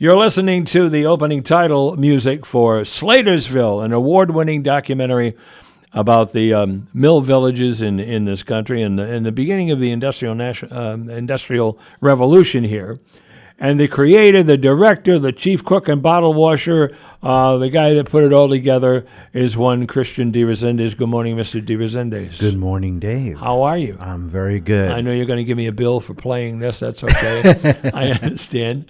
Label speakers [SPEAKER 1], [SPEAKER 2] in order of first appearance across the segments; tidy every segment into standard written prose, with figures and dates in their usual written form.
[SPEAKER 1] You're listening to the opening title music for Slatersville, an award-winning documentary about the mill villages in this country and in the beginning of the industrial revolution here. And the creator, the director, the chief cook and bottle washer, the guy that put it all together is one Christian de Rezendes. Good morning, Mr. de Rezendes.
[SPEAKER 2] Good morning, Dave.
[SPEAKER 1] How are you?
[SPEAKER 2] I'm very good.
[SPEAKER 1] I know you're going to give me a bill for playing this. That's okay. I understand.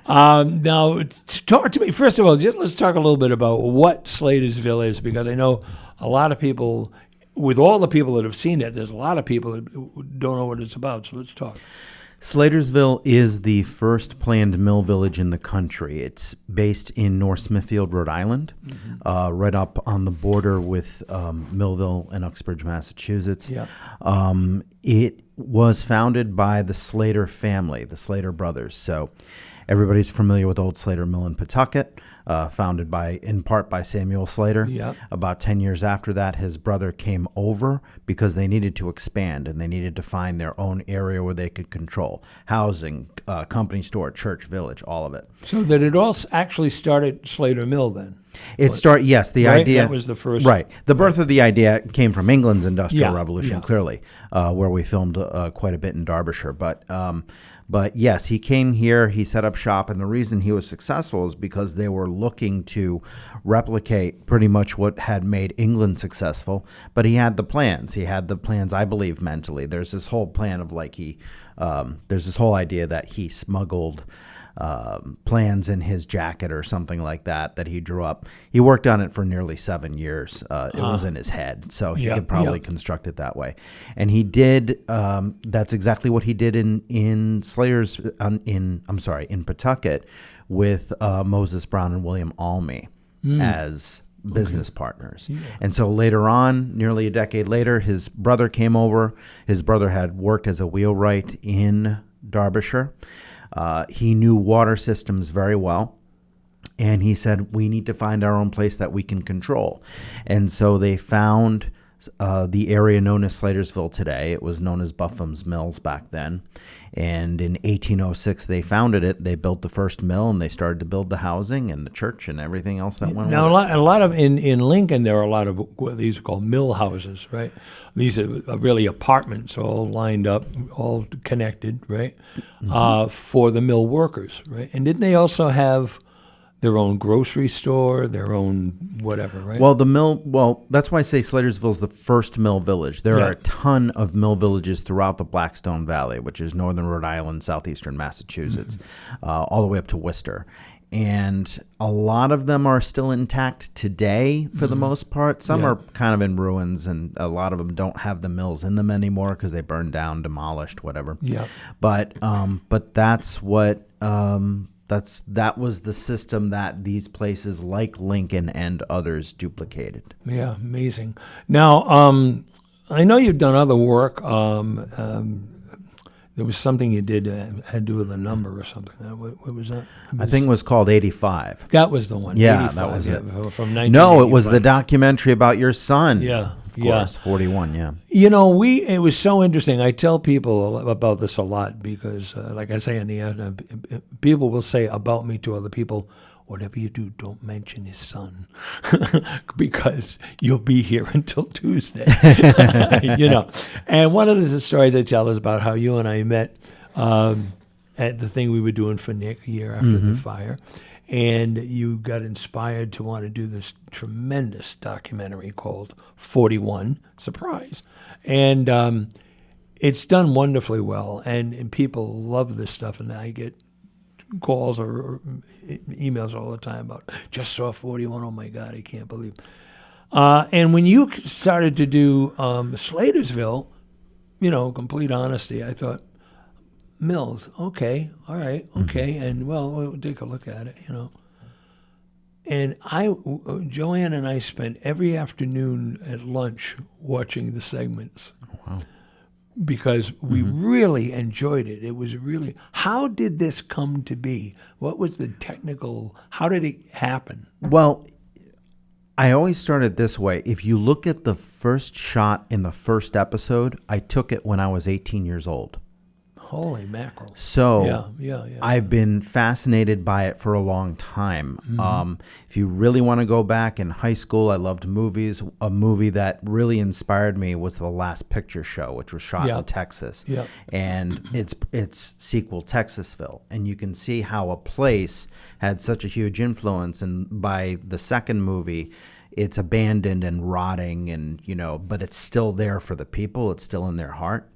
[SPEAKER 1] Now, talk to me, first of all, let's talk a little bit about what Slatersville is, because I know a lot of people, with all the people that have seen it, there's a lot of people that don't know what it's about, so let's talk.
[SPEAKER 2] Slatersville is the first planned mill village in the country. It's based in North Smithfield, Rhode Island, right up on the border with Millville and Uxbridge, Massachusetts.
[SPEAKER 1] Yeah.
[SPEAKER 2] It was founded by the Slater family, the Slater brothers. So everybody's familiar with Old Slater Mill in Pawtucket, founded in part by Samuel Slater.
[SPEAKER 1] Yep.
[SPEAKER 2] About 10 years after that, his brother came over because they needed to expand and they needed to find their own area where they could control housing, company store, church, village, all of it.
[SPEAKER 1] So that it all actually started Slater Mill then?
[SPEAKER 2] Yes, the
[SPEAKER 1] right?
[SPEAKER 2] idea.
[SPEAKER 1] That was the first.
[SPEAKER 2] Right. The birth of the idea came from England's Industrial
[SPEAKER 1] Yeah,
[SPEAKER 2] Revolution,
[SPEAKER 1] yeah.
[SPEAKER 2] clearly, where we filmed quite a bit in Derbyshire. But yes, he came here, he set up shop, and the reason he was successful is because they were looking to replicate pretty much what had made England successful, but he had the plans. He had the plans, I believe, mentally. There's this whole plan of there's this whole idea that he smuggled plans in his jacket or something like that he drew up. He worked on it for nearly 7 years. It was in his head, so he could probably construct it that way. And he did. That's exactly what he did in Pawtucket with Moses Brown and William Almy as business partners. Yeah. And so later on, nearly a decade later, his brother came over. His brother had worked as a wheelwright in Derbyshire. He knew water systems very well, and he said, we need to find our own place that we can control. And so they found the area known as Slatersville today. It was known as Bufham's Mills back then. And in 1806, they founded it. They built the first mill, and they started to build the housing and the church and everything else that went
[SPEAKER 1] now,
[SPEAKER 2] with it.
[SPEAKER 1] A lot of in Lincoln, there are a lot of what these are called mill houses, right? These are really apartments all lined up, all connected, right? For the mill workers, right? And didn't they also have their own grocery store, their own whatever, right?
[SPEAKER 2] Well, that's why I say Slatersville's the first mill village. There are a ton of mill villages throughout the Blackstone Valley, which is northern Rhode Island, southeastern Massachusetts, all the way up to Worcester. And a lot of them are still intact today for the most part. Some are kind of in ruins, and a lot of them don't have the mills in them anymore because they burned down, demolished, whatever.
[SPEAKER 1] Yeah.
[SPEAKER 2] But that's what... That was the system that these places like Lincoln and others duplicated.
[SPEAKER 1] Yeah, amazing. Now, I know you've done other work. There was something you did had to do with a number or something. What was that?
[SPEAKER 2] I think it was called 85.
[SPEAKER 1] That was the one.
[SPEAKER 2] Yeah,
[SPEAKER 1] 85,
[SPEAKER 2] that was it.
[SPEAKER 1] From 1985.
[SPEAKER 2] No, it was the documentary about your son.
[SPEAKER 1] Yeah.
[SPEAKER 2] Of course, 41, yeah.
[SPEAKER 1] You know, it was so interesting. I tell people about this a lot because, like I say in the end, people will say about me to other people, whatever you do, don't mention his son because you'll be here until Tuesday. And one of the stories I tell is about how you and I met at the thing we were doing for Nick a year after the fire. And you got inspired to want to do this tremendous documentary called 41, surprise. And it's done wonderfully well, and people love this stuff, and I get calls or emails all the time about, just saw 41, oh my God, I can't believe. And when you started to do Slatersville, complete honesty, I thought, mills, okay, all right, okay, and we'll take a look at it, And Joanne and I spent every afternoon at lunch watching the segments.
[SPEAKER 2] Wow.
[SPEAKER 1] Because we really enjoyed it. It was really, how did this come to be? What was the technical, how did it happen?
[SPEAKER 2] Well, I always started this way. If you look at the first shot in the first episode, I took it when I was 18 years old.
[SPEAKER 1] Holy mackerel.
[SPEAKER 2] So
[SPEAKER 1] Yeah.
[SPEAKER 2] I've been fascinated by it for a long time. If you really want to go back, in high school, I loved movies. A movie that really inspired me was The Last Picture Show, which was shot in Texas.
[SPEAKER 1] Yeah.
[SPEAKER 2] And its sequel, Texasville. And you can see how a place had such a huge influence. And by the second movie, it's abandoned and rotting, and but it's still there for the people. It's still in their heart.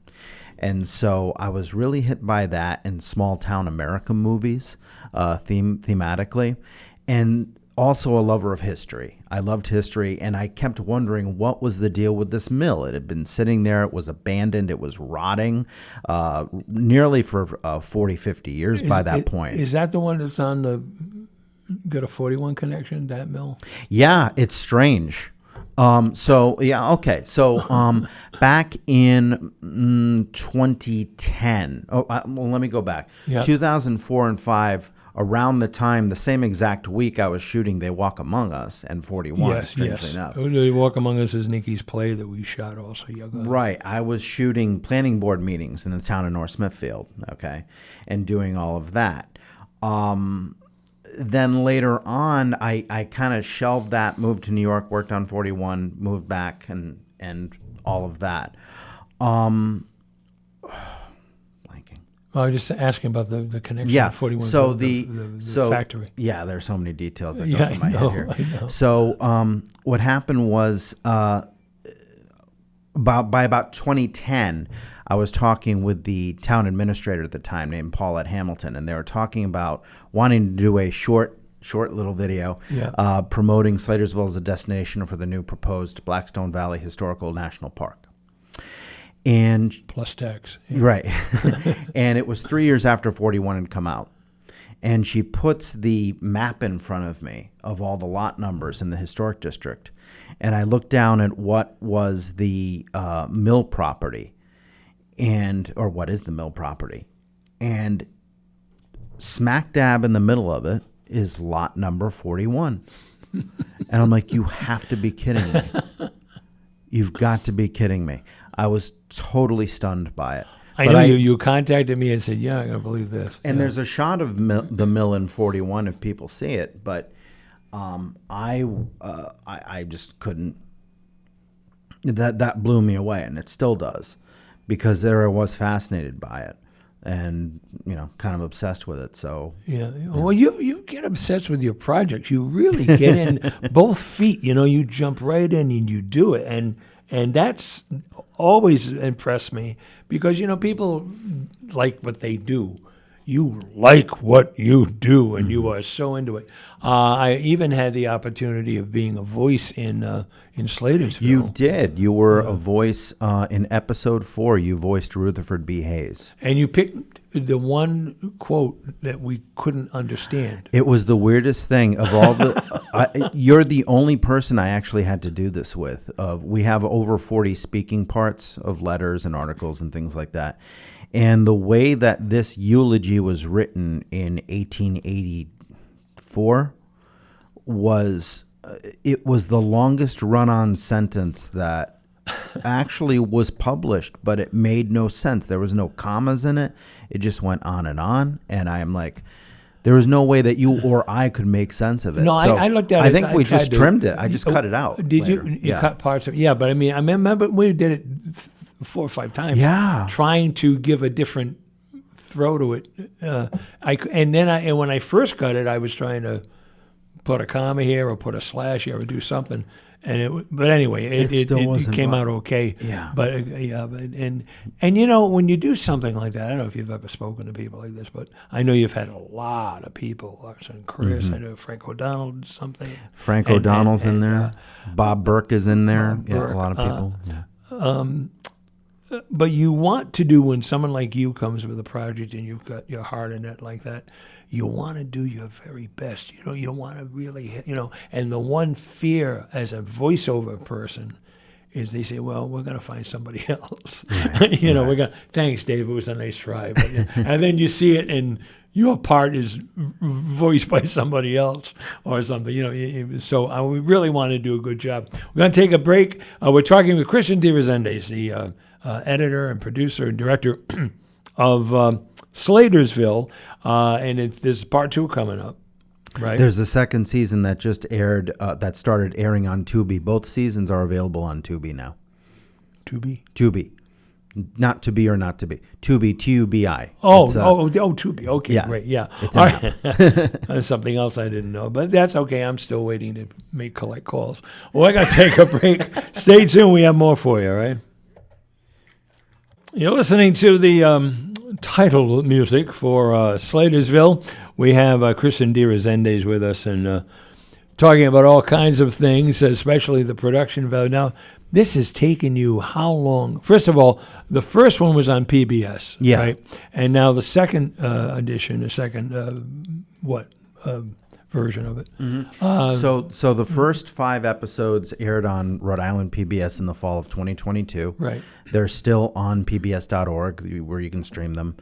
[SPEAKER 2] And so I was really hit by that in small town America movies, thematically, and also a lover of history. I loved history, and I kept wondering what was the deal with this mill. It had been sitting there. It was abandoned. It was rotting nearly for 40, 50 years by that point.
[SPEAKER 1] Is that the one that's got a 41 connection, that mill?
[SPEAKER 2] Yeah, it's strange. Okay. So, back in 2010, let me go back. 2004 and 5, around the time, the same exact week I was shooting They Walk Among Us and 41, strangely enough.
[SPEAKER 1] They Walk Among Us is Nikki's play that we shot also.
[SPEAKER 2] Right. I was shooting planning board meetings in the town of North Smithfield, okay, and doing all of that. Then later on, I kind of shelved that, moved to New York, worked on 41, moved back, and all of that. Blanking.
[SPEAKER 1] Well, I was just asking about the connection.
[SPEAKER 2] Yeah.
[SPEAKER 1] To 41.
[SPEAKER 2] So
[SPEAKER 1] the factory.
[SPEAKER 2] Yeah, there's so many details that go through my head here.
[SPEAKER 1] I know.
[SPEAKER 2] So what happened was by about 2010. I was talking with the town administrator at the time named Paulette Hamilton, and they were talking about wanting to do a short little video promoting Slatersville as a destination for the new proposed Blackstone Valley Historical National Park. And
[SPEAKER 1] plus tax.
[SPEAKER 2] Yeah. Right. And it was 3 years after 41 had come out. And she puts the map in front of me of all the lot numbers in the historic district. And I looked down at what was the mill property. Or what is the mill property, and smack dab in the middle of it is lot number 41. And I'm like, you have to be kidding me. You've got to be kidding me. I was totally stunned by it.
[SPEAKER 1] I know you contacted me and said, yeah, I can't believe this.
[SPEAKER 2] And there's a shot of the mill in 41 if people see it, but I just couldn't. That blew me away, and it still does. Because there I was fascinated by it, and kind of obsessed with it. So
[SPEAKER 1] well, you get obsessed with your project. You really get in both feet. You jump right in and you do it, and that's always impressed me because people like what they do. You like what you do, and you are so into it. I even had the opportunity of being a voice in Slatersville.
[SPEAKER 2] You did. You were a voice in episode 4. You voiced Rutherford B. Hayes.
[SPEAKER 1] And you picked the one quote that we couldn't understand.
[SPEAKER 2] It was the weirdest thing of all the. You're the only person I actually had to do this with. We have over 40 speaking parts of letters and articles and things like that. And the way that this eulogy was written in 1884 was the longest run-on sentence that actually was published, but it made no sense. There was no commas in it. It just went on. And I'm like, there was no way that you or I could make sense of it.
[SPEAKER 1] No,
[SPEAKER 2] so
[SPEAKER 1] I looked at it.
[SPEAKER 2] I think we just trimmed it. I just cut it out.
[SPEAKER 1] Did later. You cut parts of it? Yeah, but I mean, I remember we did it 4 or 5 times.
[SPEAKER 2] Yeah.
[SPEAKER 1] Trying to give a different throw to it. And when I first cut it, I was trying to put a comma here or put a slash here or do something. But anyway, it came out okay.
[SPEAKER 2] Yeah.
[SPEAKER 1] But and when you do something like that, I don't know if you've ever spoken to people like this, but I know you've had a lot of people. Larson, Chris, I know Frank O'Donnell did something.
[SPEAKER 2] Frank O'Donnell's in there. Bob Burke is in there. Yeah, a lot of people.
[SPEAKER 1] But you want to do, when someone like you comes with a project and you've got your heart in it like that, you want to do your very best. You want to really, and the one fear as a voiceover person is they say, well, we're going to find somebody else.
[SPEAKER 2] Right.
[SPEAKER 1] We're going to, thanks, Dave, it was a nice try. But, and then you see it and your part is voiced by somebody else or something, So we really want to do a good job. We're going to take a break. We're talking with Christian de Rezendes, the editor and producer and director of Slatersville, and there's part 2 coming up, right?
[SPEAKER 2] There's a second season that just aired, that started airing on Tubi. Both seasons are available on Tubi now. Tubi. Not to be or not to be. Tubi, Tubi.
[SPEAKER 1] Tubi. Okay,
[SPEAKER 2] yeah,
[SPEAKER 1] great. Yeah.
[SPEAKER 2] It's
[SPEAKER 1] all right. There's something else I didn't know, but that's okay. I'm still waiting to collect calls. Well, I got to take a break. Stay tuned. We have more for you, all right? You're listening to the title music for Slatersville. We have Christian de Rezendes with us and talking about all kinds of things, especially the production value. Now, this has taken you how long? First of all, the first one was on PBS, right? And now the second edition, version of it?
[SPEAKER 2] Mm-hmm. So the first 5 episodes aired on Rhode Island PBS in the fall of 2022.
[SPEAKER 1] Right.
[SPEAKER 2] They're still on pbs.org where you can stream them.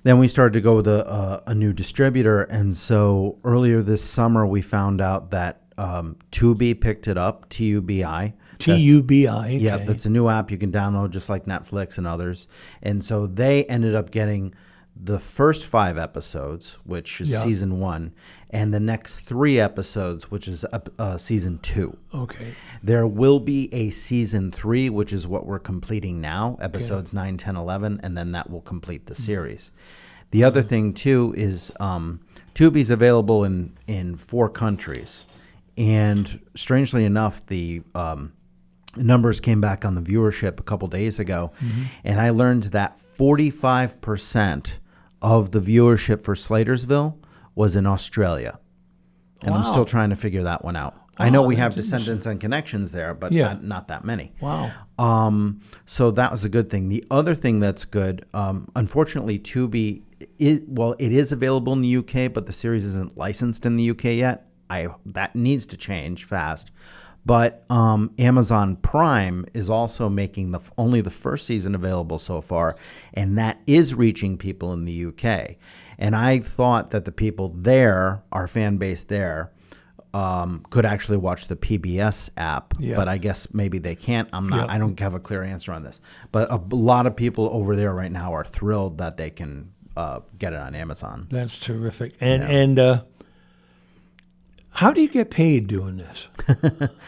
[SPEAKER 2] Then we started to go with a new distributor, and so earlier this summer we found out that Tubi picked it up, Tubi.
[SPEAKER 1] Tubi. Okay.
[SPEAKER 2] Yeah, that's a new app you can download just like Netflix and others. And so they ended up getting the first 5 episodes, which is season 1, and the next 3 episodes, which is season 2.
[SPEAKER 1] Okay.
[SPEAKER 2] There will be a season 3, which is what we're completing now, episodes 9, 10, 11, and then that will complete the series. The other thing, too, is Tubi's available in 4 countries. And strangely enough, the numbers came back on the viewership a couple days ago, and I learned that 45% of the viewership for Slatersville was in Australia. And I'm still trying to figure that one out. I know we have descendants and connections there, but not that many.
[SPEAKER 1] Wow.
[SPEAKER 2] So that was a good thing. The other thing that's good, unfortunately, Tubi, it is available in the UK, but the series isn't licensed in the UK yet. That needs to change fast. But Amazon Prime is also making only the first season available so far, and that is reaching people in the UK. And I thought that the people there, our fan base there, could actually watch the PBS app, but I guess maybe they can't. I don't have a clear answer on this. But a lot of people over there right now are thrilled that they can get it on Amazon.
[SPEAKER 1] That's terrific. And how do you get paid doing this?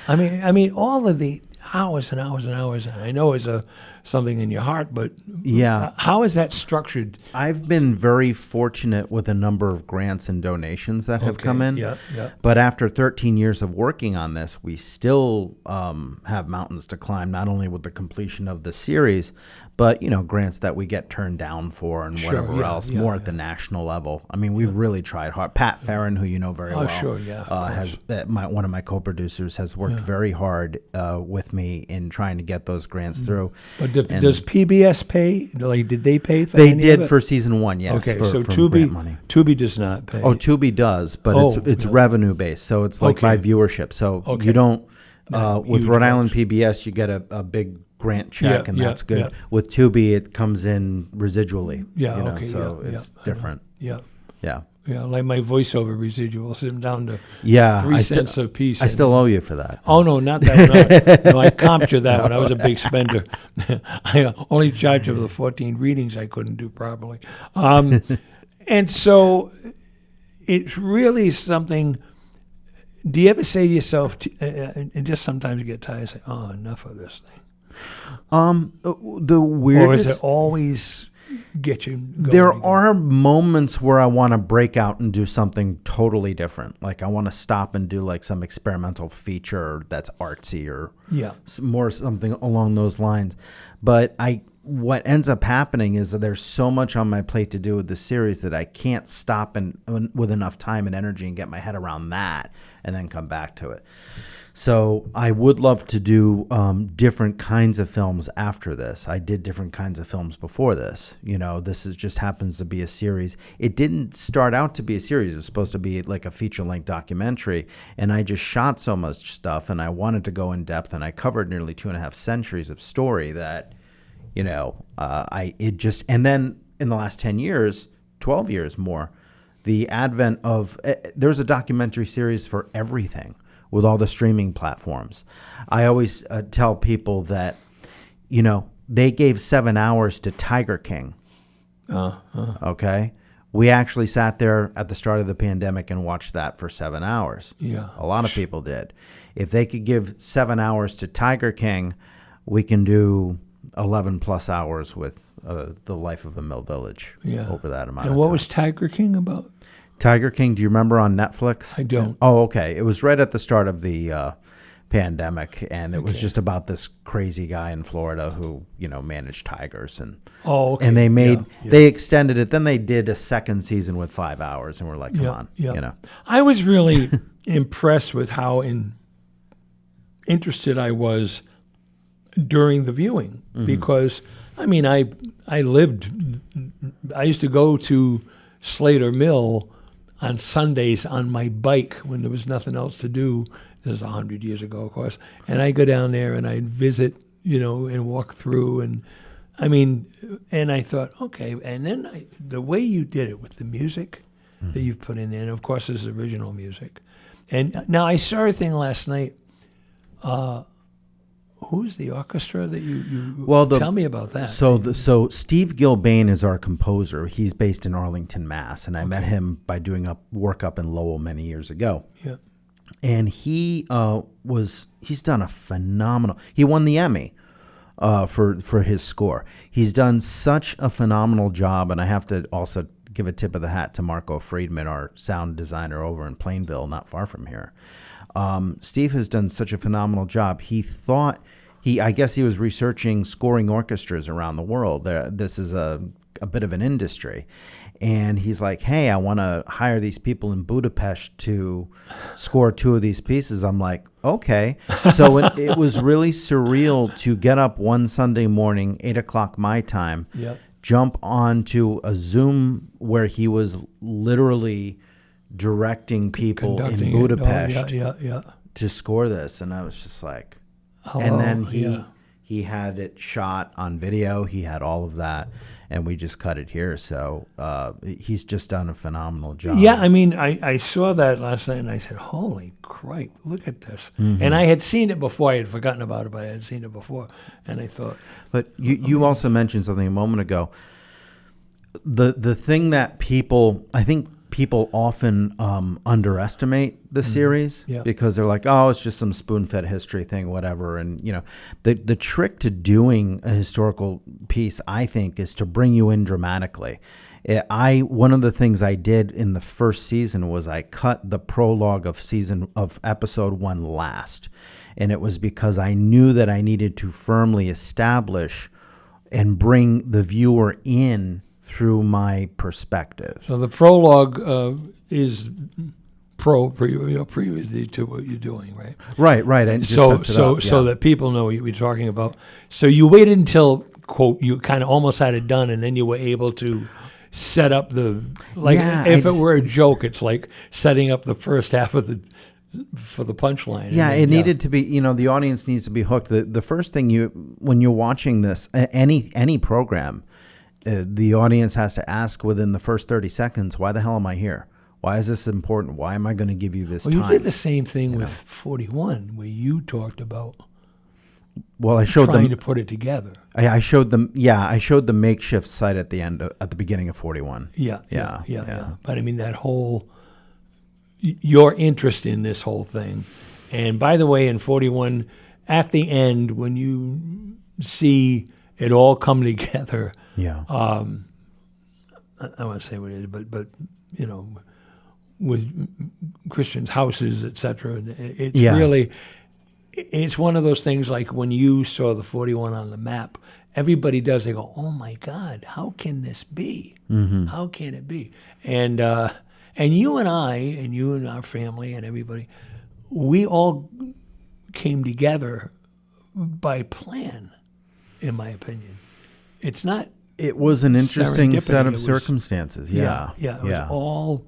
[SPEAKER 1] I mean, all of the hours and hours and hours. And I know it's something in your heart, but how is that structured?
[SPEAKER 2] I've been very fortunate with a number of grants and donations that have come in.
[SPEAKER 1] Yeah.
[SPEAKER 2] But after 13 years of working on this, we still have mountains to climb. Not only with the completion of the series, but grants that we get turned down for and whatever else. More at the national level. I mean, we've really tried hard. Pat Farron, who you know very well, has one of my co-producers, has worked very hard with me in trying to get those grants through.
[SPEAKER 1] But does PBS pay? Like, did they pay for
[SPEAKER 2] They
[SPEAKER 1] any
[SPEAKER 2] did
[SPEAKER 1] of it?
[SPEAKER 2] For season 1, yes.
[SPEAKER 1] Okay,
[SPEAKER 2] for
[SPEAKER 1] Tubi,
[SPEAKER 2] grant money.
[SPEAKER 1] Tubi does not pay.
[SPEAKER 2] Oh, Tubi does, but it's revenue based, so it's like by viewership. So you don't with Rhode Island PBS, you get a big grant check, and that's good. Yeah. With Tubi, it comes in residually. So it's different. Yeah.
[SPEAKER 1] Yeah, like my voiceover residuals, I'm down to 3 cents a piece.
[SPEAKER 2] I still owe you for that.
[SPEAKER 1] Oh, no, not that. No, I comped you that one. I was a big spender. I only charged you for the 14 readings I couldn't do properly. And so it's really something. Do you ever say to yourself, and just sometimes you get tired and say, oh, enough of this thing?
[SPEAKER 2] The weirdest.
[SPEAKER 1] Or is it always get you going?
[SPEAKER 2] There are moments where I want to break out and do something totally different. Like I want to stop and do like some experimental feature that's artsy or more something along those lines. But what ends up happening is that there's so much on my plate to do with this series that I can't stop and with enough time and energy and get my head around that and then come back to it. So I would love to do different kinds of films after this. I did different kinds of films before this. This just happens to be a series. It didn't start out to be a series. It was supposed to be like a feature-length documentary, and I just shot so much stuff, and I wanted to go in depth, and I covered nearly 2.5 centuries of story that, and then in the last 10 years, 12 years more, the advent of there's a documentary series for everything. With all the streaming platforms. I always tell people that, they gave 7 hours to Tiger King. Okay. We actually sat there at the start of the pandemic and watched that for 7 hours.
[SPEAKER 1] Yeah.
[SPEAKER 2] A lot of people did. If they could give 7 hours to Tiger King, we can do 11 plus hours with The Life of a Mill Village over that amount of time.
[SPEAKER 1] And what was Tiger King about?
[SPEAKER 2] Tiger King, do you remember on Netflix?
[SPEAKER 1] I don't.
[SPEAKER 2] Oh, okay. It was right at the start of the pandemic, and it was just about this crazy guy in Florida who, managed tigers. And and they extended it. Then they did a second season with 5 hours, and we're like, come on.
[SPEAKER 1] I was really impressed with how interested I was during the viewing because, I used to go to Slatersville on Sundays on my bike when there was nothing else to do. This is 100 years ago, of course. And I go down there and I'd visit, and walk through. And I thought, okay. And then the way you did it with the music that you've put in there, and of course, this is original music. And now I saw a thing last night. Who's the orchestra that you tell me about that?
[SPEAKER 2] So Steve Gilbane is our composer. He's based in Arlington, Mass. And I met him by doing work up in Lowell many years ago.
[SPEAKER 1] Yeah.
[SPEAKER 2] And he's done a phenomenal, he won the Emmy for his score. He's done such a phenomenal job, and I have to also give a tip of the hat to Marco Friedman, our sound designer over in Plainville, not far from here. Steve has done such a phenomenal job. I guess he was researching scoring orchestras around the world. This is a bit of an industry. And he's like, hey, I want to hire these people in Budapest to score 2 of these pieces. I'm like, okay. So it was really surreal to get up one Sunday morning, 8 o'clock my time, jump onto a Zoom where he was literally directing people in Budapest to score this. And I was just like, and then he had it shot on video. He had all of that. And we just cut it here. So he's just done a phenomenal job.
[SPEAKER 1] Yeah, I saw that last night, and I said, holy crap, look at this. Mm-hmm. And I had seen it before. I had forgotten about it, but I had seen it before. And I thought...
[SPEAKER 2] But you also mentioned something a moment ago. The thing that I think people often underestimate the series because they're like, oh, it's just some spoon-fed history thing, whatever. And, the trick to doing a historical piece, I think, is to bring you in dramatically. One of the things I did in the first season was I cut the prologue of episode 1 last. And it was because I knew that I needed to firmly establish and bring the viewer in through my perspective.
[SPEAKER 1] So the prologue is previously to what you're doing, right?
[SPEAKER 2] Right. And
[SPEAKER 1] so that people know what you're talking about. So you waited until, quote, you kind of almost had it done, and then you were able to set up if it were a joke, it's like setting up the first half of for the punchline.
[SPEAKER 2] Yeah, it needed to be, the audience needs to be hooked. The first thing when you're watching this, any program, the audience has to ask within the first 30 seconds, why the hell am I here? Why is this important? Why am I going to give you this time?
[SPEAKER 1] You did the same thing with 41, where you talked about
[SPEAKER 2] I showed
[SPEAKER 1] trying to put it together.
[SPEAKER 2] I showed them. Yeah, I showed the makeshift site at the beginning of 41.
[SPEAKER 1] Yeah. But that whole, your interest in this whole thing. And by the way, in 41, at the end, when you see it all come together, I won't say what it is, but with Christian's houses, etc. It's really, it's one of those things like when you saw the 41 on the map, everybody does. They go, oh my God, how can this be? Mm-hmm. How can it be? And you and I, and you and our family and everybody, we all came together by plan, in my opinion. It's not.
[SPEAKER 2] It was an interesting set of circumstances. Yeah.
[SPEAKER 1] It was all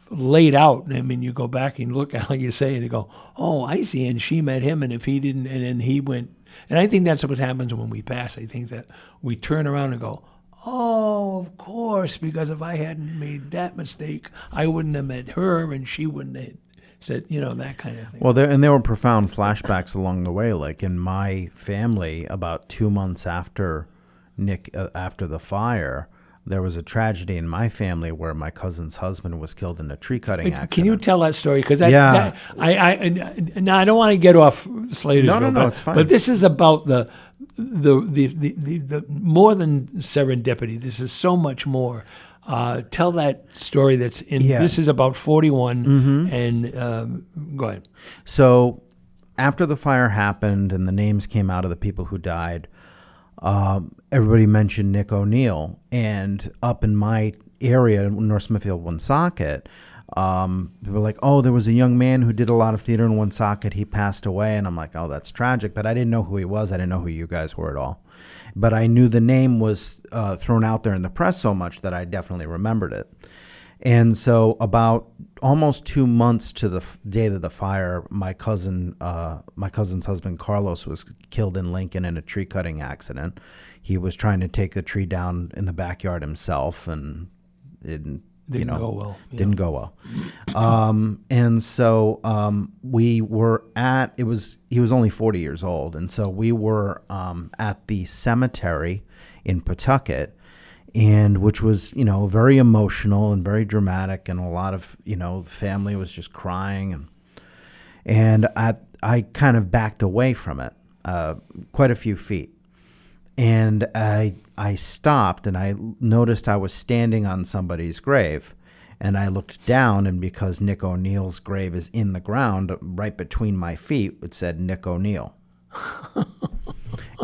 [SPEAKER 1] laid out. You go back and look at, like you say, and you go, oh, I see. And she met him, and if he didn't, and then he went. And I think that's what happens when we pass. I think that we turn around and go, oh, of course, because if I hadn't made that mistake, I wouldn't have met her, and she wouldn't have said, that kind of thing.
[SPEAKER 2] Well, there were profound flashbacks along the way. Like in my family, about 2 months after Nick, after the fire, there was a tragedy in my family where my cousin's husband was killed in a tree cutting accident.
[SPEAKER 1] Can you tell that story? Because
[SPEAKER 2] Yeah.
[SPEAKER 1] now I don't want to get off Slatersville.
[SPEAKER 2] No, it's fine.
[SPEAKER 1] But this is about the more than serendipity. This is so much more. Tell that story that's in.
[SPEAKER 2] Yeah.
[SPEAKER 1] This is about 41, and go ahead.
[SPEAKER 2] So after the fire happened and the names came out of the people who died, everybody mentioned Nick O'Neill. And up in my area, North Smithfield, Woonsocket, people were like, oh, there was a young man who did a lot of theater in Woonsocket. He passed away. And I'm like, oh, that's tragic. But I didn't know who he was. I didn't know who you guys were at all. But I knew the name was thrown out there in the press so much that I definitely remembered it. And so about almost 2 months to the day of the fire, my cousin's husband, Carlos, was killed in Lincoln in a tree cutting accident. He was trying to take the tree down in the backyard himself, and it
[SPEAKER 1] Didn't go well. Yeah.
[SPEAKER 2] Didn't go well. And so we were he was only 40 years old. And so we were at the cemetery in Pawtucket, and which was, very emotional and very dramatic. And a lot of, the family was just crying. And I kind of backed away from it quite a few feet. And I stopped, and I noticed I was standing on somebody's grave. And I looked down, and because Nick O'Neill's grave is in the ground right between my feet, it said Nick O'Neill.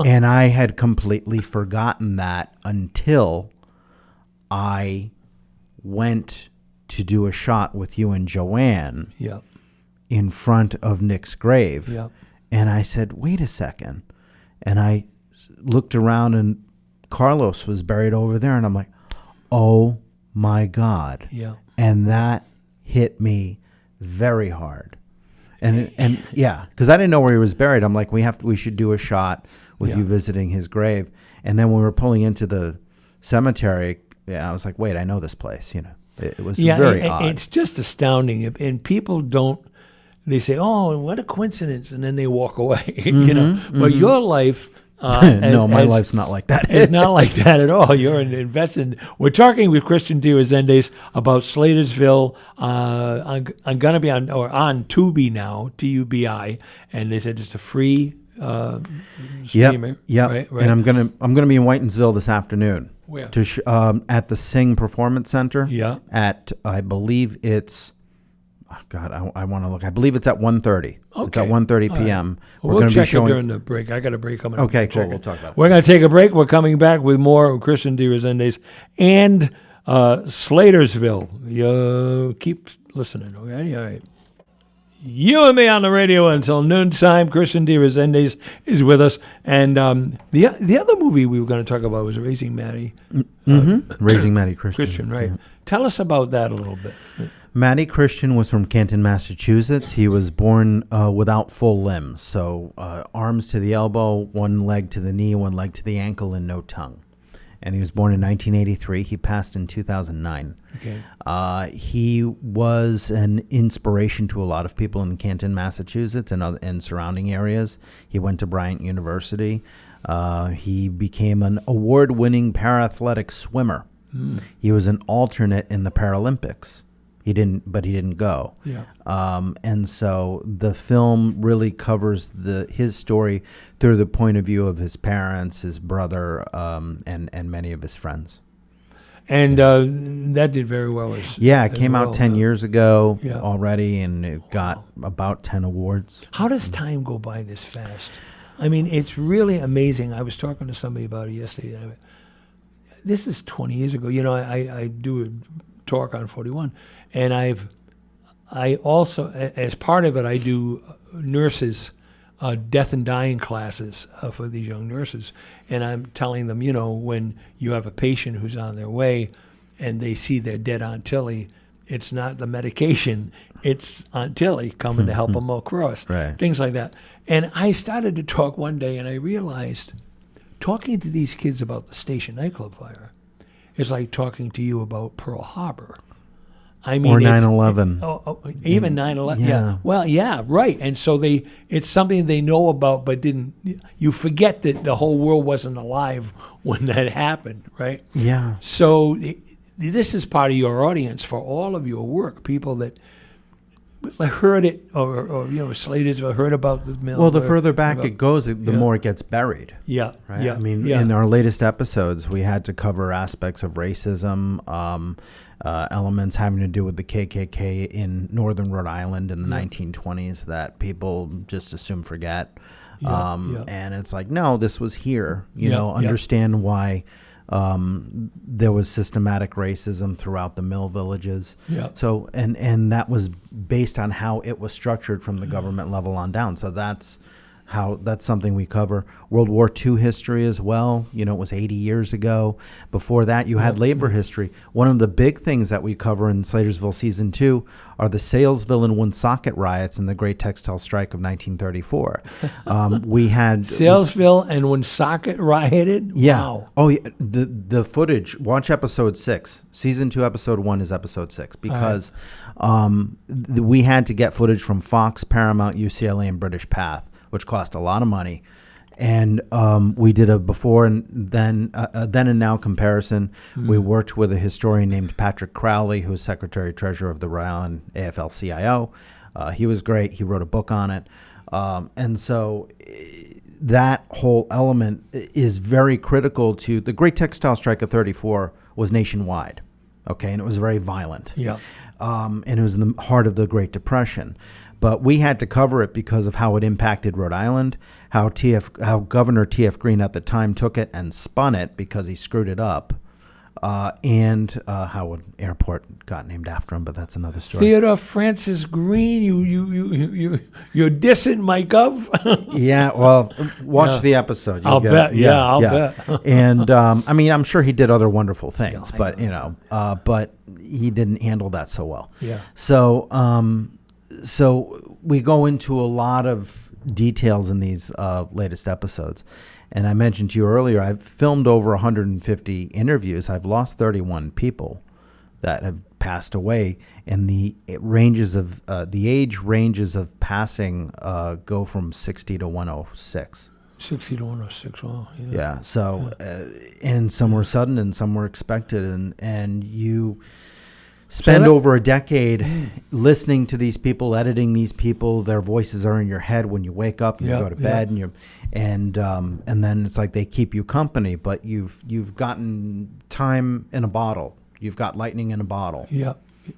[SPEAKER 2] And I had completely forgotten that until I went to do a shot with you and Joanne in front of Nick's grave.
[SPEAKER 1] Yep.
[SPEAKER 2] And I said, wait a second. And I looked around, and Carlos was buried over there. And I'm like, oh, my God.
[SPEAKER 1] Yeah.
[SPEAKER 2] And that hit me very hard. And because I didn't know where he was buried. I'm like, we should do a shot with you visiting his grave. And then when we were pulling into the cemetery, I was like, wait, I know this place. It was very odd.
[SPEAKER 1] It's just astounding. And people don't, they say, oh, what a coincidence. And then they walk away, But your life,
[SPEAKER 2] no, my life's not like that.
[SPEAKER 1] It's not like that at all. You're invested. We're talking with Christian de Rezendes about Slatersville. I'm going to be on Tubi now, Tubi, and they said it's a free streamer.
[SPEAKER 2] Yep.
[SPEAKER 1] Right.
[SPEAKER 2] And I'm gonna be in Whitensville this afternoon.
[SPEAKER 1] Where?
[SPEAKER 2] At the Sing Performance Center.
[SPEAKER 1] Yeah.
[SPEAKER 2] At I believe it's. Oh God, I want to look. I believe it's at 1:30.
[SPEAKER 1] Okay.
[SPEAKER 2] It's at 1:30 p.m.
[SPEAKER 1] Right. We'll
[SPEAKER 2] going to
[SPEAKER 1] check
[SPEAKER 2] be showing
[SPEAKER 1] it during the break. I got a break coming up.
[SPEAKER 2] Okay, cool. We'll talk about it.
[SPEAKER 1] We're going to take a break. We're coming back with more of Christian de Rezendes and Slatersville. You keep listening, okay? All right. You and me on the radio until noontime. Christian de Rezendes is with us. And the other movie we were going to talk about was Raising Matty.
[SPEAKER 2] Raising Matty Christian.
[SPEAKER 1] Christian, right.
[SPEAKER 2] Yeah.
[SPEAKER 1] Tell us about that a little bit.
[SPEAKER 2] Matty Christian was from Canton, Massachusetts. He was born without full limbs, so arms to the elbow, one leg to the knee, one leg to the ankle, and no tongue. And he was born in 1983. He passed in 2009.
[SPEAKER 1] Okay.
[SPEAKER 2] He was an inspiration to a lot of people in Canton, Massachusetts, and surrounding areas. He went to Bryant University. He became an award-winning para-athletic swimmer. He was an alternate in the Paralympics. He didn't go.
[SPEAKER 1] Yeah.
[SPEAKER 2] And so the film really covers his story through the point of view of his parents, his brother, and many of his friends.
[SPEAKER 1] And that did very well.
[SPEAKER 2] It came out 10 years ago
[SPEAKER 1] Yeah.
[SPEAKER 2] already, and it got about 10 awards.
[SPEAKER 1] How does time go by this fast? I mean, it's really amazing. I was talking to somebody about it yesterday. This is 20 years ago. I do a talk on 41. And I also, as part of it, I do nurses, death and dying classes for these young nurses. And I'm telling them, when you have a patient who's on their way and they see their dead Aunt Tilly, it's not the medication, it's Aunt Tilly coming to help them across.
[SPEAKER 2] Right.
[SPEAKER 1] Things like that. And I started to talk one day, and I realized talking to these kids about the Station nightclub fire is like talking to you about Pearl Harbor. I mean,
[SPEAKER 2] or 9/11.
[SPEAKER 1] Even 9/11.
[SPEAKER 2] Yeah.
[SPEAKER 1] Yeah. Well, yeah, right. And so it's something they know about, but you forget that the whole world wasn't alive when that happened, right?
[SPEAKER 2] Yeah.
[SPEAKER 1] So this is part of your audience for all of your work, people that heard it or Slatersville heard about the mill.
[SPEAKER 2] Well, the further back it goes, the more it gets buried.
[SPEAKER 1] Yeah.
[SPEAKER 2] Right?
[SPEAKER 1] Yeah.
[SPEAKER 2] I mean,
[SPEAKER 1] yeah.
[SPEAKER 2] in our latest episodes, we had to cover aspects of racism, elements having to do with the KKK in northern Rhode Island in the 1920s that people just assume forget. And it's like, no, this was here. Understand why there was systematic racism throughout the mill villages.
[SPEAKER 1] Yeah.
[SPEAKER 2] So, and that was based on how it was structured from the government level on down. So that's something we cover. World War II history as well. It was 80 years ago. Before that, you had labor history. One of the big things that we cover in Slatersville Season 2 are the Salesville and Woonsocket riots and the Great Textile Strike of 1934. We had
[SPEAKER 1] Salesville and Woonsocket rioted?
[SPEAKER 2] Yeah.
[SPEAKER 1] Wow.
[SPEAKER 2] Oh, yeah. The footage, watch episode 6. Season 2, episode 1 is episode 6 because we had to get footage from Fox, Paramount, UCLA, and British Path, which cost a lot of money. And we did a before and then and now comparison. We worked with a historian named Patrick Crowley, who's Secretary Treasurer of the Rhode Island AFL-CIO. He was great. He wrote a book on it. And so that whole element is very critical to the Great Textile Strike of 34 was nationwide. Okay, and it was very violent.
[SPEAKER 1] Yeah.
[SPEAKER 2] And it was in the heart of the Great Depression. But we had to cover it because of how it impacted Rhode Island, how Governor T.F. Green at the time took it and spun it because he screwed it up, and how an airport got named after him. But that's another story.
[SPEAKER 1] Theodore Francis Green, you're dissing my gov.
[SPEAKER 2] Yeah, well, watch the episode.
[SPEAKER 1] I'll bet. I'll bet.
[SPEAKER 2] And I mean, I'm sure he did other wonderful things, but but he didn't handle that so well.
[SPEAKER 1] Yeah.
[SPEAKER 2] So we go into a lot of details in these latest episodes. And I mentioned to you earlier, I've filmed over 150 interviews. I've lost 31 people that have passed away. And the age ranges of passing go from 60 to 106.
[SPEAKER 1] 60 to 106, wow.
[SPEAKER 2] Yeah. So, and some were sudden and some were expected. And you spend over a decade listening to these people, editing these people. Their voices are in your head when you wake up and you go to bed, and then it's like they keep you company, but you've gotten time in a bottle. You've got lightning in a bottle.
[SPEAKER 1] Yeah,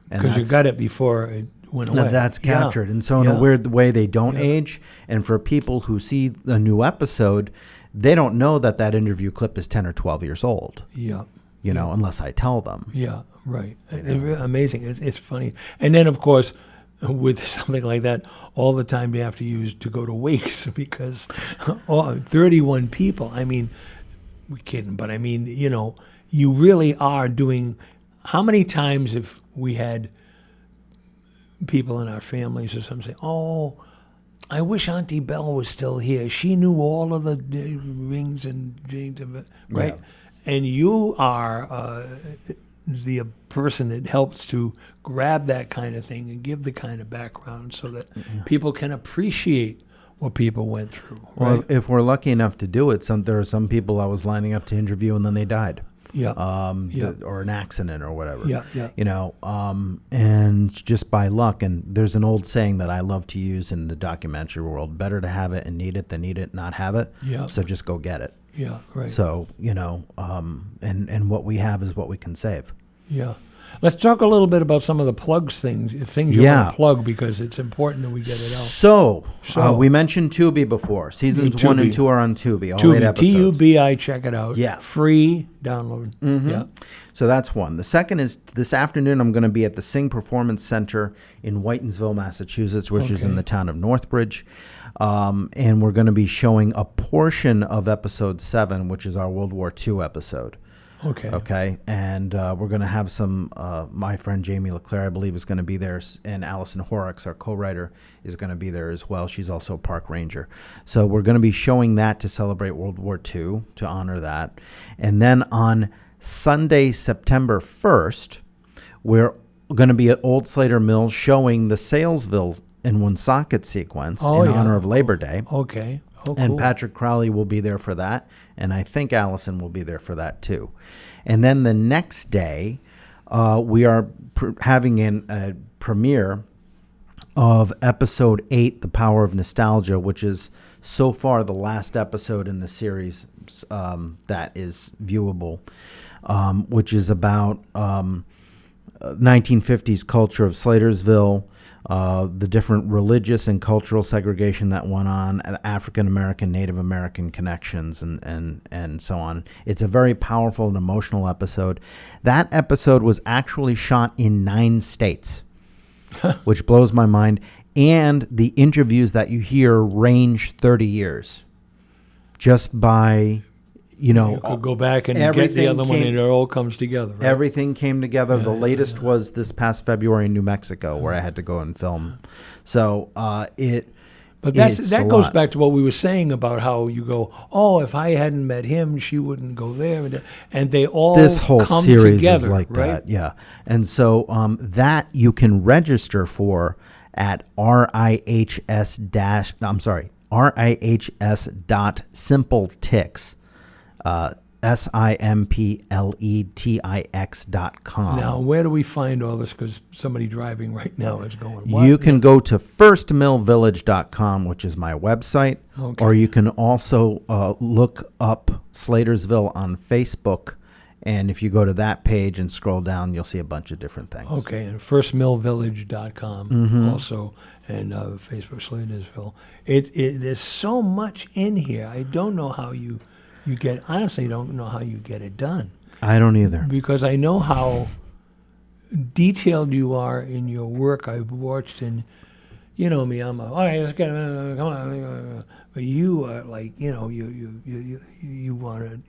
[SPEAKER 1] because you got it before it went away.
[SPEAKER 2] That's captured, and so in a weird way they don't age. And for people who see the new episode, they don't know that interview clip is 10 or 12 years old.
[SPEAKER 1] Yeah.
[SPEAKER 2] Unless I tell them.
[SPEAKER 1] Yeah, right. Amazing. It's funny. And then, of course, with something like that, all the time you have to use to go to wakes because 31 people. I mean, we're kidding, but I mean, you really are doing. How many times have we had people in our families or something say, "Oh, I wish Auntie Belle was still here. She knew all of the rings and right." Yeah. And you are the person that helps to grab that kind of thing and give the kind of background so that people can appreciate what people went through. Right?
[SPEAKER 2] Well, if we're lucky enough to do it, there are some people I was lining up to interview and then they died.
[SPEAKER 1] Yeah.
[SPEAKER 2] Or an accident or whatever.
[SPEAKER 1] Yeah.
[SPEAKER 2] And just by luck. And there's an old saying that I love to use in the documentary world: better to have it and need it than need it, not have it.
[SPEAKER 1] Yeah.
[SPEAKER 2] So just go get it.
[SPEAKER 1] Yeah, right.
[SPEAKER 2] So, and what we have is what we can save.
[SPEAKER 1] Yeah. Let's talk a little bit about some of the things you want to plug, because it's important that we get it out.
[SPEAKER 2] So we mentioned Tubi before. Seasons 1 and 2 are on Tubi. All 8 episodes.
[SPEAKER 1] Tubi, check it out.
[SPEAKER 2] Yeah.
[SPEAKER 1] Free download.
[SPEAKER 2] Mm-hmm.
[SPEAKER 1] Yeah.
[SPEAKER 2] So that's one. The second is this afternoon I'm going to be at the Sing Performance Center in Whitensville, Massachusetts, which is in the town of Northbridge. And we're going to be showing a portion of episode 7, which is our World War II episode. Okay. And we're going to have some, my friend Jamie LeClaire, I believe, is going to be there, and Allison Horrocks, our co-writer, is going to be there as well. She's also a park ranger. So we're going to be showing that to celebrate World War II, to honor that. And then on Sunday, September 1st, we're going to be at Old Slater Mills showing the Salesville and Woonsocket sequence in honor of Labor Day.
[SPEAKER 1] Okay. Oh,
[SPEAKER 2] and
[SPEAKER 1] cool.
[SPEAKER 2] Patrick Crowley will be there for that, and I think Allison will be there for that too. And then the next day, we are having a premiere of episode 8, The Power of Nostalgia, which is so far the last episode in the series that is viewable, which is about 1950s culture of Slatersville, the different religious and cultural segregation that went on, African American, Native American connections, and so on. It's a very powerful and emotional episode. That episode was actually shot in 9 states, which blows my mind. And the interviews that you hear range 30 years, just by, you
[SPEAKER 1] could go back and get the other one, and it all comes together. Right?
[SPEAKER 2] Everything came together. The latest was this past February in New Mexico, where I had to go and film. So But
[SPEAKER 1] that goes back to what we were saying about how you go, oh, if I hadn't met him, she wouldn't go there, and they all
[SPEAKER 2] this whole
[SPEAKER 1] come
[SPEAKER 2] series
[SPEAKER 1] together,
[SPEAKER 2] is like
[SPEAKER 1] right?
[SPEAKER 2] that, yeah. And so that you can register for at RIHS.simpletix, simpletix.com.
[SPEAKER 1] Now, where do we find all this? Because somebody driving right now is going, what?
[SPEAKER 2] You can go to firstmillvillage.com, which is my website, or you can also look up Slatersville on Facebook. And if you go to that page and scroll down, you'll see a bunch of different things.
[SPEAKER 1] Okay, and firstmillvillage.com also, and Facebook Slatersville. There's so much in here. I don't know how you honestly don't know how you get it done.
[SPEAKER 2] I don't either.
[SPEAKER 1] Because I know how detailed you are in your work. I've watched, and you know me, all right, let's get come on. But you are like, you want to.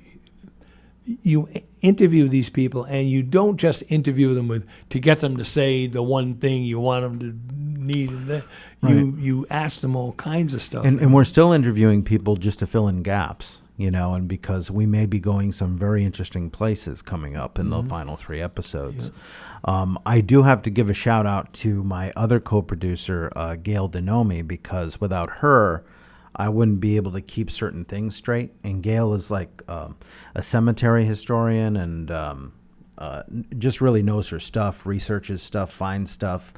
[SPEAKER 1] You interview these people, and you don't just interview them to get them to say the one thing you want them to need. And you ask them all kinds of stuff.
[SPEAKER 2] And we're still interviewing people just to fill in gaps, and because we may be going some very interesting places coming up in the final 3 episodes. Yeah. I do have to give a shout out to my other co-producer, Gail Denomi, because without her, I wouldn't be able to keep certain things straight. And Gail is like a cemetery historian and just really knows her stuff, researches stuff, finds stuff,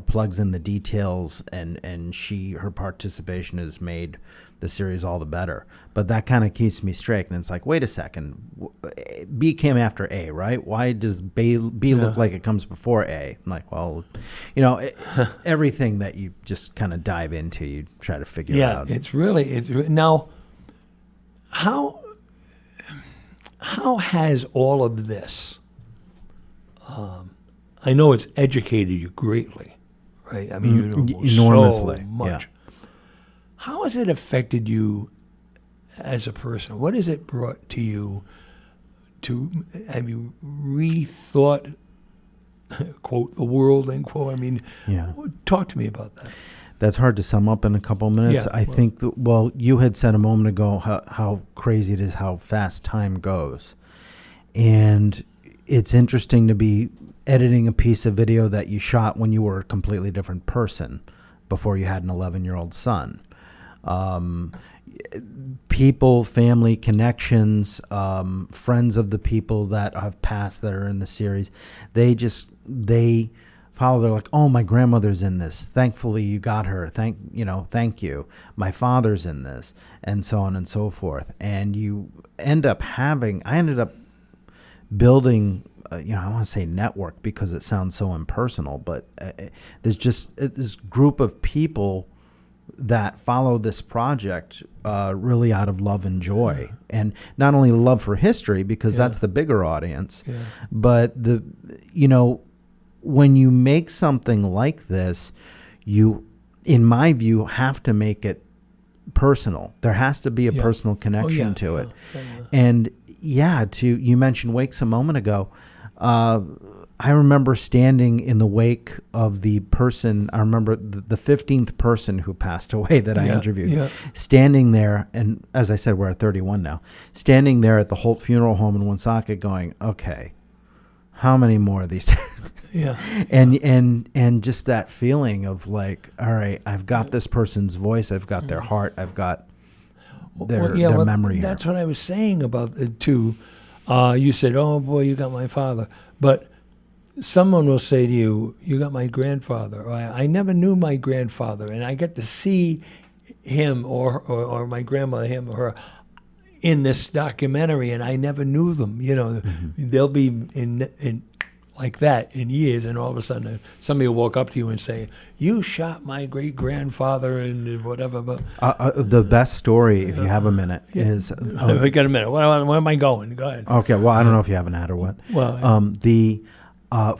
[SPEAKER 2] plugs in the details, and her participation has made the series all the better. But that kind of keeps me straight. And it's like, wait a second, B came after A, right? Why does B look like it comes before A? I'm like, well, everything that you just kind of dive into, you try to figure out.
[SPEAKER 1] Yeah, it's now, how has all of this, I know it's educated you greatly, right? I mean, you know
[SPEAKER 2] enormously,
[SPEAKER 1] so much.
[SPEAKER 2] Yeah.
[SPEAKER 1] How has it affected you as a person? What has it brought to you? Have you rethought, quote, the world, end quote? I mean, talk to me about that.
[SPEAKER 2] That's hard to sum up in a couple of minutes. I think, you had said a moment ago how crazy it is, how fast time goes. And it's interesting to be editing a piece of video that you shot when you were a completely different person before you had an 11-year-old son. People, family connections, friends of the people that have passed that are in the series, they follow. They're like, oh, my grandmother's in this. Thankfully, you got her. Thank you. My father's in this, and so on and so forth. And you end up I ended up building. I want to say network because it sounds so impersonal, but there's just this group of people that follow this project really out of love and joy, and not only love for history, because that's the bigger audience, but when you make something like this, you, in my view, have to make it personal. There has to be a personal connection to it. And you mentioned wakes a moment ago. I remember standing in the wake of the person, I remember the 15th person who passed away that I interviewed, standing there, and as I said, we're at 31 now, standing there at the Holt Funeral Home in Woonsocket going, okay, how many more of these?
[SPEAKER 1] Yeah.
[SPEAKER 2] And just that feeling of like, all right, I've got this person's voice, I've got their heart, I've got their memory.
[SPEAKER 1] That's what I was saying about it too. You said, "Oh boy, you got my father," but someone will say to you, "You got my grandfather." Or, I never knew my grandfather, and I get to see him or my grandmother, him or her, in this documentary, and I never knew them. They'll be in like that in years, and all of a sudden somebody will walk up to you and say, "You shot my great grandfather," and whatever. But
[SPEAKER 2] the best story, if you have a minute, is
[SPEAKER 1] we got a minute. Where am I going? Go ahead.
[SPEAKER 2] Okay. Well, I don't know if you have an ad or what.
[SPEAKER 1] Well,
[SPEAKER 2] the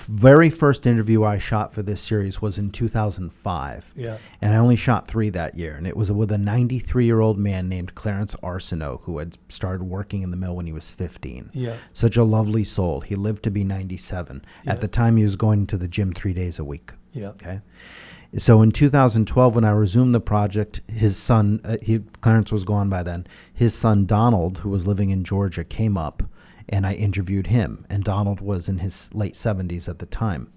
[SPEAKER 2] very first interview I shot for this series was in 2005.
[SPEAKER 1] Yeah.
[SPEAKER 2] And I only shot 3 that year. And it was with a 93-year-old man named Clarence Arsenault, who had started working in the mill when he was 15.
[SPEAKER 1] Yeah.
[SPEAKER 2] Such a lovely soul. He lived to be 97. Yeah. At the time, he was going to the gym 3 days a week.
[SPEAKER 1] Yeah.
[SPEAKER 2] Okay. So in 2012, when I resumed the project, his son, Clarence was gone by then, his son Donald, who was living in Georgia, came up. And I interviewed him, and Donald was in his late 70s at the time.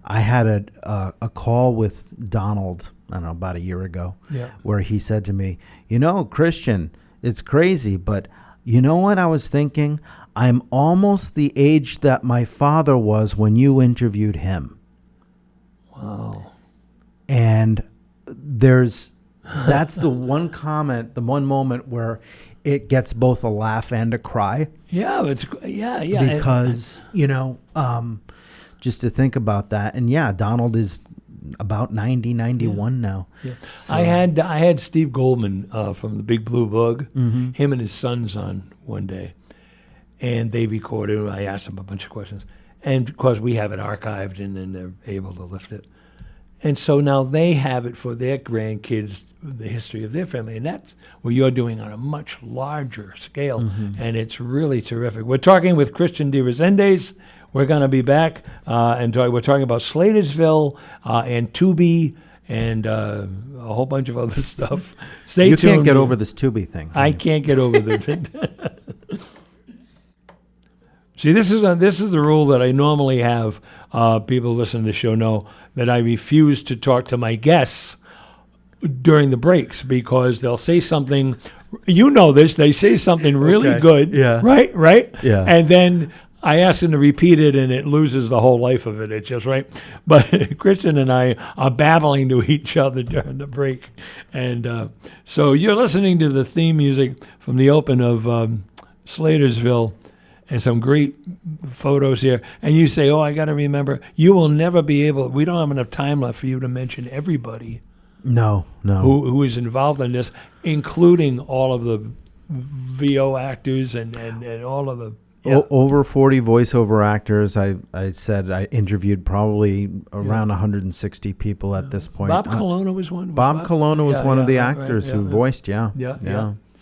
[SPEAKER 2] I had a call with Donald, I don't know, about a year ago, where he said to me, Christian, it's crazy, but you know what I was thinking? I'm almost the age that my father was when you interviewed him.
[SPEAKER 1] Wow.
[SPEAKER 2] And that's the one comment, the one moment where it gets both a laugh and a cry.
[SPEAKER 1] Yeah,
[SPEAKER 2] Because, just to think about that. And Donald is about 90, 91 now. Yeah.
[SPEAKER 1] So. I had Steve Goldman from the Big Blue Bug, him and his sons on one day. And they recorded, I asked them a bunch of questions. And of course we have it archived and then they're able to lift it. And so now they have it for their grandkids, the history of their family. And that's what you're doing on a much larger scale. And it's really terrific. We're talking with Christian de Rezendes. We're going to be back and we're talking about Slatersville and Tubi and a whole bunch of other stuff. Stay tuned.
[SPEAKER 2] You can't get over this Tubi thing.
[SPEAKER 1] I can't get over the See, this is the rule that I normally have. People listening to the show know that I refuse to talk to my guests during the breaks because they'll say something. You know this. They say something really good. Yeah. Right.
[SPEAKER 2] Yeah.
[SPEAKER 1] And then I ask them to repeat it, and it loses the whole life of it. It's just right. But Christian and I are babbling to each other during the break, and so you're listening to the theme music from the open of Slatersville. And some great photos here. And you say, I got to remember, you will never be able, we don't have enough time left for you to mention everybody.
[SPEAKER 2] No.
[SPEAKER 1] Who is involved in this, including all of the VO actors and all of the... Yeah.
[SPEAKER 2] Over 40 voiceover actors. I said I interviewed probably around 160 people at this point.
[SPEAKER 1] Bob Colonna was one.
[SPEAKER 2] Bob Colonna was one of the actors who voiced,
[SPEAKER 1] Yeah.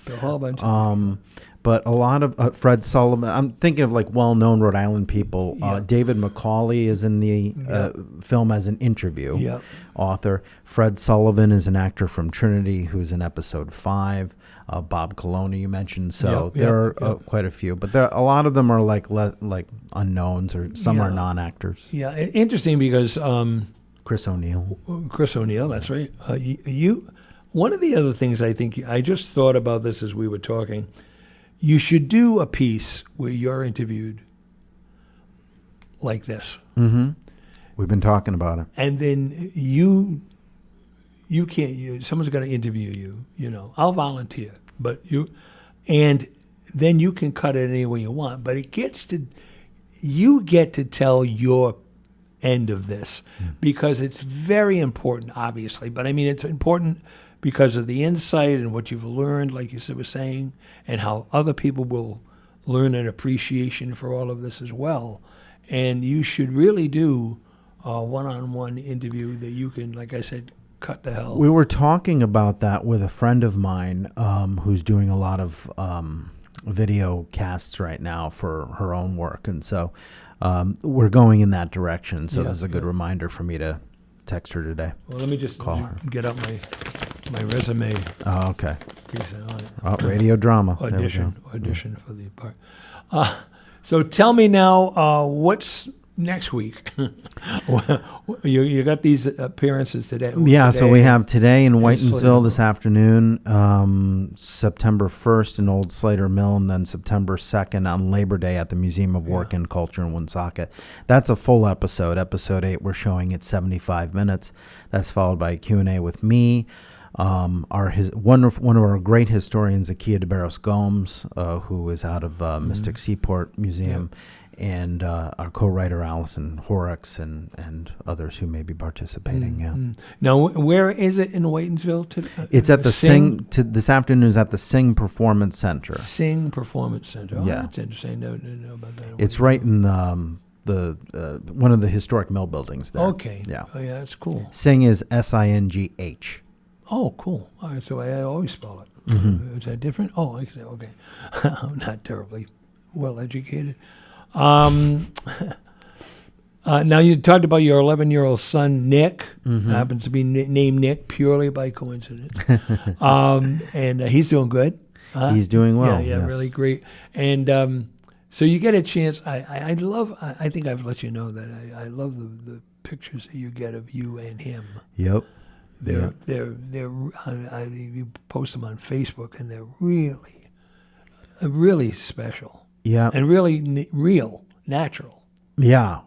[SPEAKER 1] A whole bunch of
[SPEAKER 2] but a lot of Fred Sullivan. I'm thinking of like well-known Rhode Island people. David McCauley is in the film as an interview author. Fred Sullivan is an actor from Trinity who's in episode 5. Bob Colonna you mentioned. So there are quite a few, but a lot of them are like unknowns or some are non-actors.
[SPEAKER 1] Yeah, interesting because
[SPEAKER 2] Chris O'Neill.
[SPEAKER 1] That's right. One of the other things I think I just thought about this as we were talking. You should do a piece where you're interviewed like this.
[SPEAKER 2] Mm-hmm. We've been talking about it.
[SPEAKER 1] And then you can't, someone's going to interview you, I'll volunteer, and then you can cut it any way you want, but you get to tell your end of this because it's very important, obviously, but I mean, it's important because of the insight and what you've learned, like you were saying, and how other people will learn an appreciation for all of this as well. And you should really do a one-on-one interview that you can, like I said, cut to hell.
[SPEAKER 2] We were talking about that with a friend of mine who's doing a lot of video casts right now for her own work. And so we're going in that direction. So this is a good reminder for me to text her today.
[SPEAKER 1] Well, let me just call her. Get up my resume.
[SPEAKER 2] Oh, okay. Radio drama.
[SPEAKER 1] Audition for the part. So tell me now, what's next week? you got these appearances today.
[SPEAKER 2] Yeah, so we have today in Whitensville
[SPEAKER 1] Slatersville.
[SPEAKER 2] this afternoon, September 1st in Old Slater Mill, and then September 2nd on Labor Day at the Museum of Work and Culture in Woonsocket. That's a full episode. Episode 8 we're showing at 75 minutes. That's followed by a Q&A with me. One of our great historians, Akia de Barros Gomes, who is out of Mystic Seaport Museum, and our co-writer Allison Horrocks and others who may be participating.
[SPEAKER 1] Now, where is it in Whitensville?
[SPEAKER 2] It's at the Sing. This afternoon is at the Sing Performance Center.
[SPEAKER 1] Sing Performance Center. Oh,
[SPEAKER 2] Yeah.
[SPEAKER 1] that's interesting. I didn't know about that.
[SPEAKER 2] It's right in the one of the historic mill buildings there.
[SPEAKER 1] Okay.
[SPEAKER 2] Yeah.
[SPEAKER 1] Oh, yeah, that's cool.
[SPEAKER 2] Sing is SINGH.
[SPEAKER 1] Oh, cool. All right, so I always spell it. Is that different? Oh, I see. Okay. I'm not terribly well educated. Now, you talked about your 11-year-old son, Nick. Happens to be named Nick purely by coincidence. And he's doing good.
[SPEAKER 2] He's doing well.
[SPEAKER 1] Yeah,
[SPEAKER 2] yes.
[SPEAKER 1] really great. And so you get a chance. I think I've let you know that I love the pictures that you get of you and him.
[SPEAKER 2] Yep.
[SPEAKER 1] You post them on Facebook, and they're really special.
[SPEAKER 2] Yeah.
[SPEAKER 1] And really real, natural.
[SPEAKER 2] Yeah.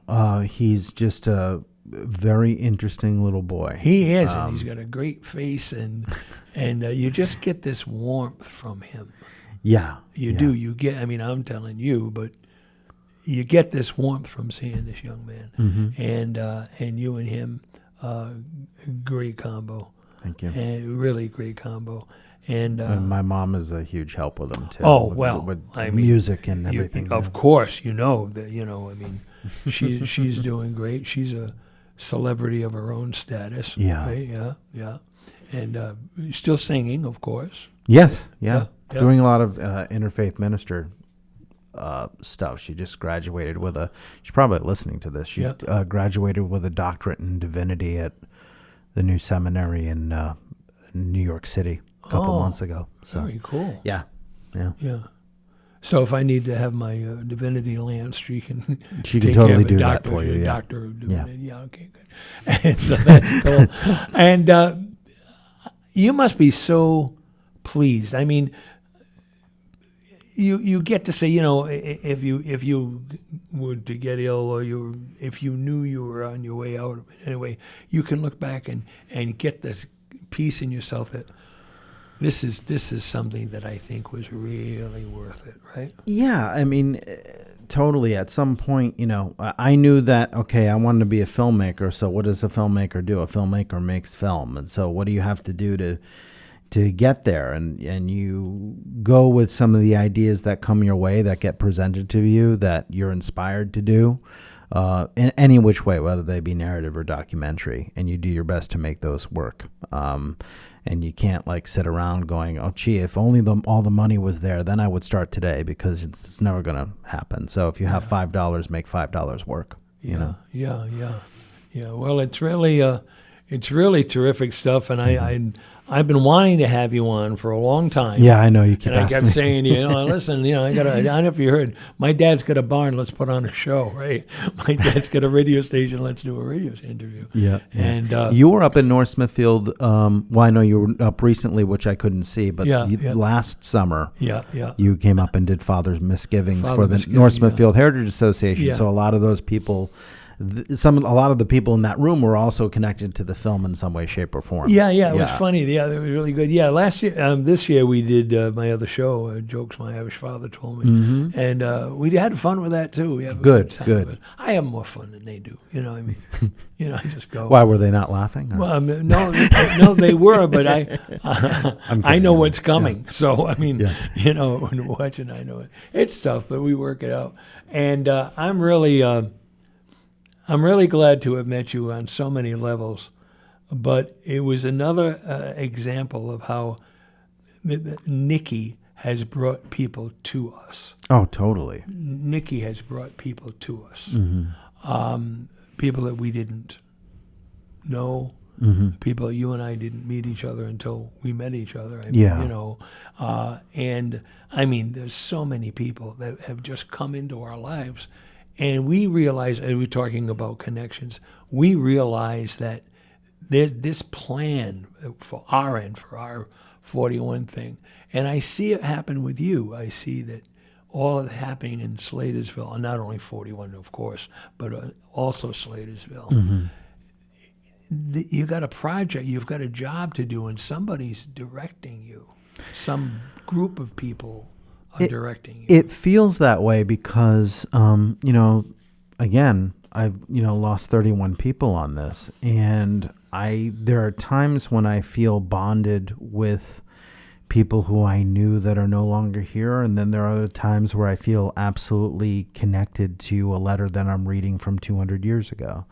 [SPEAKER 2] He's just a very interesting little boy.
[SPEAKER 1] He is, and he's got a great face, and you just get this warmth from him.
[SPEAKER 2] Yeah.
[SPEAKER 1] You do. You get. I mean, I'm telling you, but you get this warmth from seeing this young man, and you and him, great combo.
[SPEAKER 2] Thank you.
[SPEAKER 1] And really great combo. And
[SPEAKER 2] my mom is a huge help with him too.
[SPEAKER 1] Oh,
[SPEAKER 2] with,
[SPEAKER 1] well,
[SPEAKER 2] with
[SPEAKER 1] I mean,
[SPEAKER 2] music and everything.
[SPEAKER 1] Of course, I mean, she's doing great. She's a celebrity of her own status.
[SPEAKER 2] Yeah.
[SPEAKER 1] Right? Yeah. And still singing, of course.
[SPEAKER 2] Yes. Yeah.
[SPEAKER 1] Yeah.
[SPEAKER 2] Doing a lot of interfaith minister stuff. She just graduated with she's probably listening to this. She graduated with a doctorate in divinity at the new seminary in New York City a couple months ago. So
[SPEAKER 1] very cool.
[SPEAKER 2] Yeah.
[SPEAKER 1] So if I need to have my divinity lanced, she can
[SPEAKER 2] totally do that for you. Yeah.
[SPEAKER 1] Doctor of divinity. Yeah. Okay, good. And so that's cool. And you must be so pleased. I mean, you get to say, if you were to get ill, or if you knew you were on your way out anyway, you can look back and get this peace in yourself that this is something that I think was really worth it, right?
[SPEAKER 2] Yeah, I mean, totally. At some point, I knew that, okay, I wanted to be a filmmaker, so what does a filmmaker do? A filmmaker makes film, and so what do you have to do to get there? And you go with some of the ideas that come your way, that get presented to you, that you're inspired to do, in any which way, whether they be narrative or documentary, and you do your best to make those work. And you can't sit around going, oh, gee, if only all the money was there, then I would start today, because it's never going to happen. So if you have $5, make $5 work.
[SPEAKER 1] Yeah. Well, it's really terrific stuff, and I've been wanting to have you on for a long time.
[SPEAKER 2] Yeah, I know, you keep asking me.
[SPEAKER 1] And I kept saying, listen, I don't know if you heard, my dad's got a barn, let's put on a show, right? My dad's got a radio station, let's do a radio interview.
[SPEAKER 2] Yeah.
[SPEAKER 1] And
[SPEAKER 2] you were up in North Smithfield. Well, I know you were up recently, which I couldn't see, but last summer, you came up and did Father's Misgivings for the North Smithfield Heritage Association. Yeah. So a lot of those people, a lot of the people in that room were also connected to the film in some way, shape, or form.
[SPEAKER 1] It was funny. Yeah, it was really good. Yeah, this year we did my other show, Jokes My Irish Father Told Me, and we had fun with that too. We had good. I have more fun than they do. I just go.
[SPEAKER 2] Why were they not laughing? Or?
[SPEAKER 1] Well, no, they were, but I know what's coming. Yeah. So when watching, I know it. It's tough, but we work it out, and I'm really glad to have met you on so many levels, but it was another example of how Nikki has brought people to us.
[SPEAKER 2] Oh, totally.
[SPEAKER 1] Nikki has brought people to us.
[SPEAKER 2] Mm-hmm.
[SPEAKER 1] People that we didn't know, People, you and I didn't meet each other until we met each other. I mean,
[SPEAKER 2] Yeah.
[SPEAKER 1] You know, and I mean, there's so many people that have just come into our lives, and we realize, and we're talking about connections, we realize that there's this plan for our end, for our 41 thing. And I see it happen with you. I see that all of it happening in Slatersville, and not only 41, of course, but also Slatersville. You got a project, you've got a job to do, and somebody's directing you. Some group of people are directing you.
[SPEAKER 2] It feels that way because, you know, again, I've, you know, lost 31 people on this, and there are times when I feel bonded with people who I knew that are no longer here, and then there are other times where I feel absolutely connected to a letter that I'm reading from 200 years ago.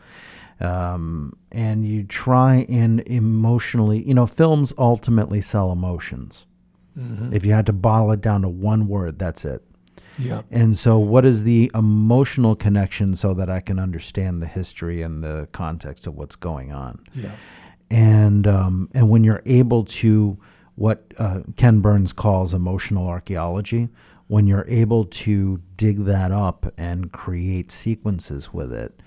[SPEAKER 2] And you try and emotionally, you know, films ultimately sell emotions. If you had to bottle it down to one word, that's it.
[SPEAKER 1] Yeah.
[SPEAKER 2] And so what is the emotional connection so that I can understand the history and the context of what's going on?
[SPEAKER 1] Yeah.
[SPEAKER 2] And when you're able to, what Ken Burns calls emotional archaeology, when you're able to dig that up and create sequences with it,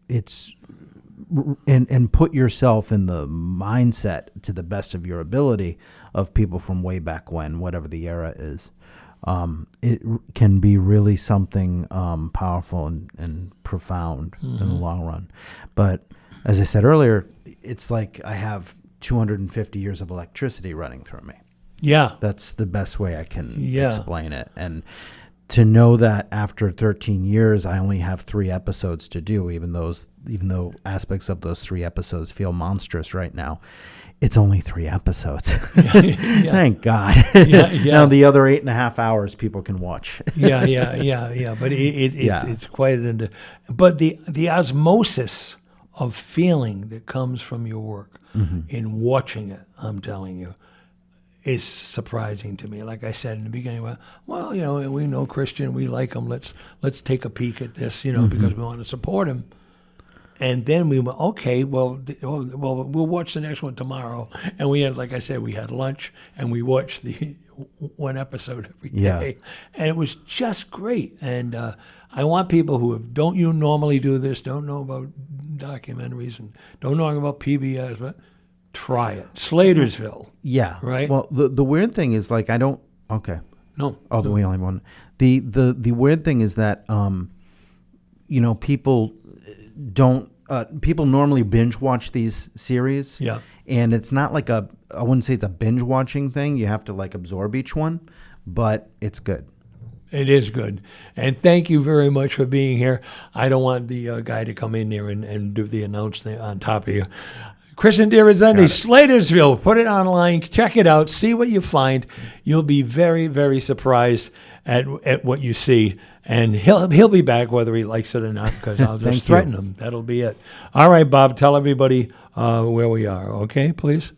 [SPEAKER 2] it's and put yourself in the mindset to the best of your ability of people from way back when, whatever the era is. It can be really something powerful and profound in the long run. But as I said earlier, it's like I have 250 years of electricity running through me.
[SPEAKER 1] Yeah.
[SPEAKER 2] That's the best way I can explain it. And to know that after 13 years, I only have 3 episodes to do, even though aspects of those 3 episodes feel monstrous right now. It's only 3 episodes. Thank God. Now the other 8.5 hours people can watch.
[SPEAKER 1] yeah. But it's quite but the osmosis of feeling that comes from your work in watching it, I'm telling you, is surprising to me. Like I said in the beginning, well, you know, we know Christian, we like him. Let's take a peek at this, you know, because we want to support him. And then we went, okay, well, we'll watch the next one tomorrow. And we had, like I said, we had lunch and we watched the one episode every day, and it was just great. And I want people who don't you normally do this, don't know about documentaries, and don't know about PBS, but try it. Slatersville.
[SPEAKER 2] Yeah.
[SPEAKER 1] Right.
[SPEAKER 2] Well, the weird thing is, like, I don't. Okay.
[SPEAKER 1] No.
[SPEAKER 2] Oh, we only one. The weird thing is that you know, people don't. People normally binge watch these series.
[SPEAKER 1] Yeah.
[SPEAKER 2] And it's not like I wouldn't say it's a binge watching thing. You have to like absorb each one, but it's good.
[SPEAKER 1] It is good. And thank you very much for being here. I don't want the guy to come in there and do the announcement on top of you. Christian de Rezendes, Slatersville. Put it online. Check it out. See what you find. You'll be very, very surprised at what you see. And he'll be back whether he likes it or not, because I'll just threaten him. That'll be it. All right, Bob, tell everybody where we are, okay, please?